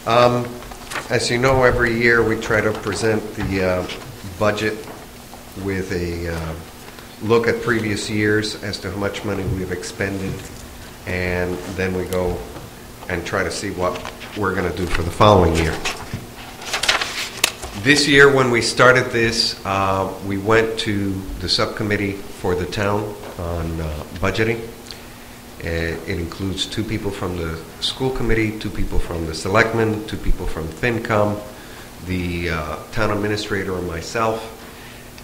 As you know, every year we try to present the budget with a look at previous years as to how much money we've expended, and then we go and try to see what we're going to do for the following year. This year, when we started this, we went to the subcommittee for the town on budgeting. It includes 2 people from the school committee, 2 people from the selectmen, 2 people from FinCom, the town administrator, and myself.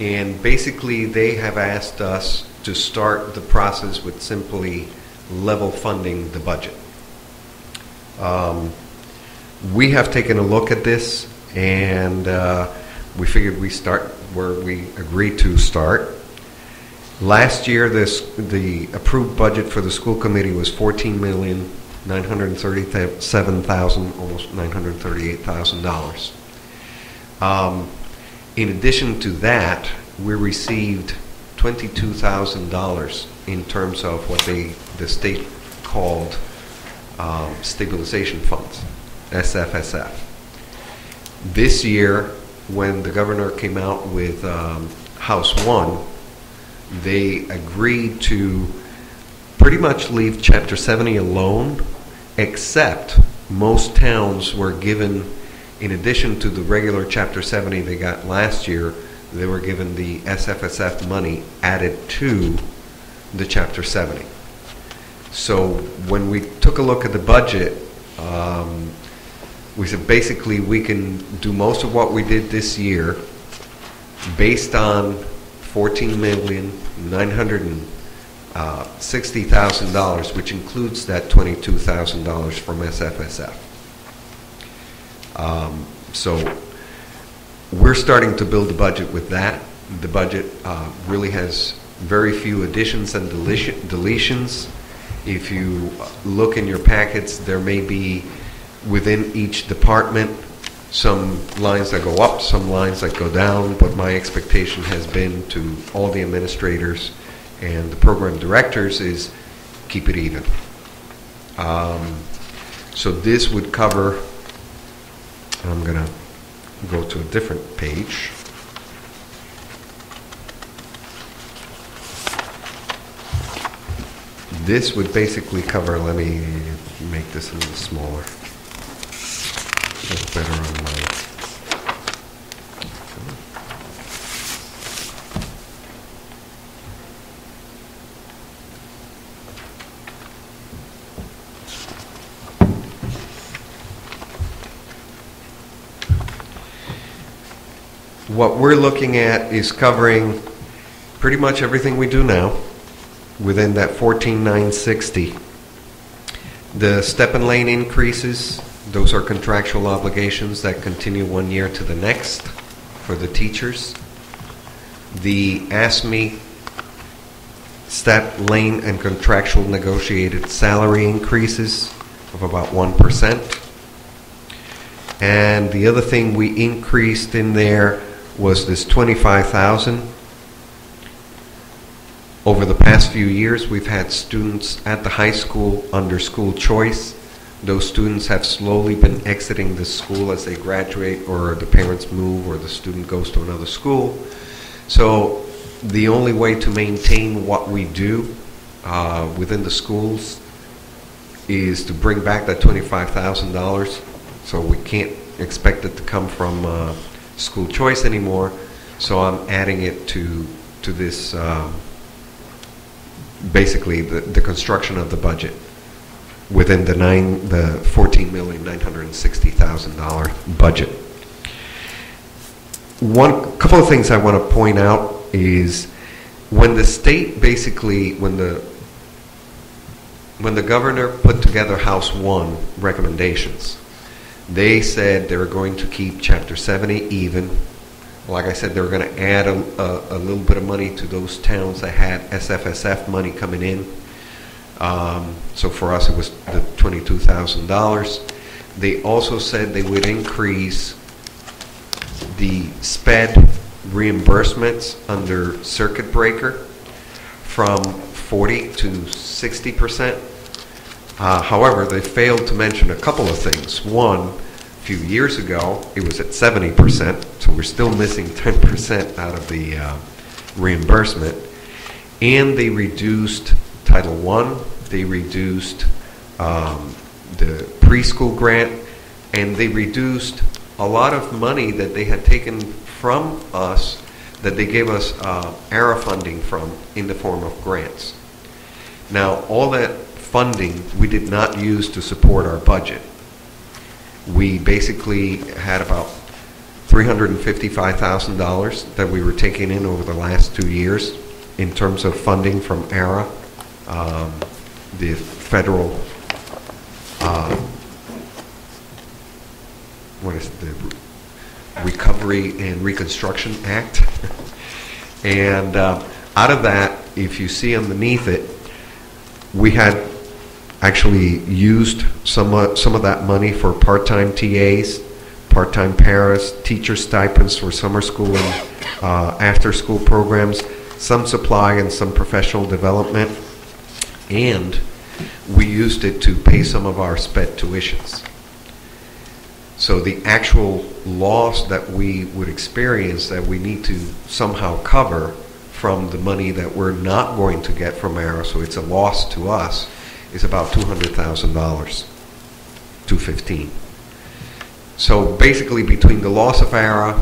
And basically, they have asked us to start the process with simply level funding the budget. We have taken a look at this, and we figured we start where we agreed to start. Last year, the approved budget for the school committee was $14,937,000, almost $938,000. In addition to that, we received $22,000 in terms of what the state called stabilization funds, SFSF. This year, when the governor came out with House 1, they agreed to pretty much leave Chapter 70 alone, except most towns were given, in addition to the regular Chapter 70 they got last year, they were given the SFSF money added to the Chapter 70. So when we took a look at the budget, we said basically we can do most of what we did this year based on $14,960,000, which includes that $22,000 from SFSF. So we're starting to build a budget with that. The budget really has very few additions and deletions. If you look in your packets, there may be within each department some lines that go up, some lines that go down, but my expectation has been to all the administrators and the program directors is keep it even. So this would cover, I'm going to go to a different page. This would basically cover, let me make this a little smaller. That's better on my. What we're looking at is covering pretty much everything we do now within that 14,960. The step and lane increases, those are contractual obligations that continue 1 year to the next for the teachers. The ASME step, lane, and contractual negotiated salary increases of about 1%. And the other thing we increased in there was this $25,000. Over the past few years, we've had students at the high school under school choice. Those students have slowly been exiting the school as they graduate, or the parents move, or the student goes to another school. So the only way to maintain what we do within the schools is to bring back that $25,000. So we can't expect it to come from school choice anymore. So I'm adding it to this, basically the construction of the budget within the $14,960,000 budget. Couple of things I want to point out is when the state basically, when the governor put together House 1 recommendations, they said they were going to keep Chapter 70 even. Like I said, they were going to add a little bit of money to those towns that had SFSF money coming in. So for us, it was the $22,000. They also said they would increase the SPED reimbursements under circuit breaker from 40 to 60%. However, they failed to mention a couple of things. One, few years ago, it was at 70%, so we're still missing 10% out of the reimbursement. And they reduced Title I, they reduced the preschool grant, and they reduced a lot of money that they had taken from us that they gave us ARA funding from in the form of grants. Now, all that funding we did not use to support our budget. We basically had about $355,000 that we were taking in over the last 2 years in terms of funding from ARA, the federal, what is it, the Recovery and Reconstruction Act. And out of that, if you see underneath it, we had actually used some of that money for part-time TAs, part-time paras, teacher stipends for summer school and after-school programs, some supply and some professional development, and we used it to pay some of our SPED tuitions. So the actual loss that we would experience that we need to somehow cover from the money that we're not going to get from ARA, so it's a loss to us, is about $200,000, $215,000. So basically between the loss of ARA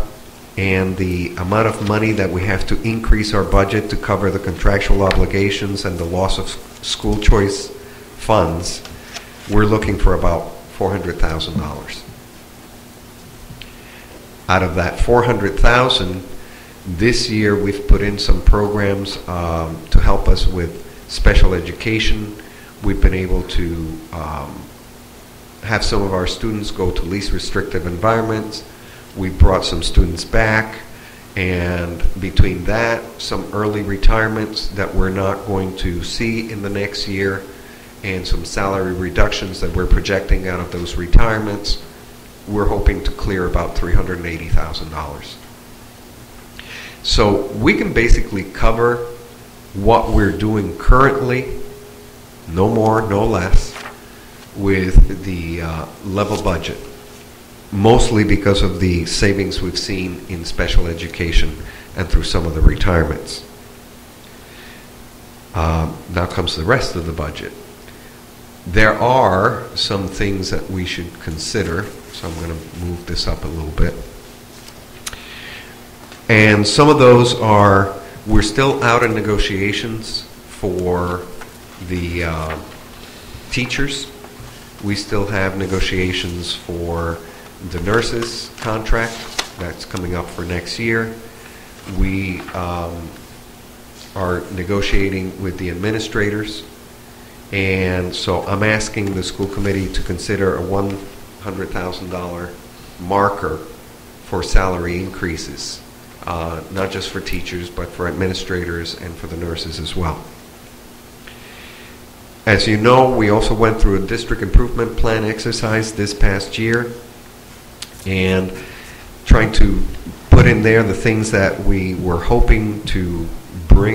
and the amount of money that we have to increase our budget to cover the contractual obligations and the loss of school choice funds, we're looking for about $400,000. Out of that $400,000, this year we've put in some programs to help us with special education. We've been able to have some of our students go to least restrictive environments. We brought some students back, and between that, some early retirements that we're not going to see in the next year, and some salary reductions that we're projecting out of those retirements, we're hoping to clear about $380,000. So we can basically cover what we're doing currently, no more, no less, with the level budget, mostly because of the savings we've seen in special education and through some of the retirements. Now comes the rest of the budget. There are some things that we should consider, so I'm going to move this up a little bit. And some of those are, we're still out in negotiations for the teachers. We still have negotiations for the nurses contract that's coming up for next year. We are negotiating with the administrators, and so I'm asking the school committee to consider a $100,000 marker for salary increases, not just for teachers but for administrators and for the nurses as well. As you know, we also went through a district improvement plan exercise this past year, and trying to put in there the things that we were hoping to bring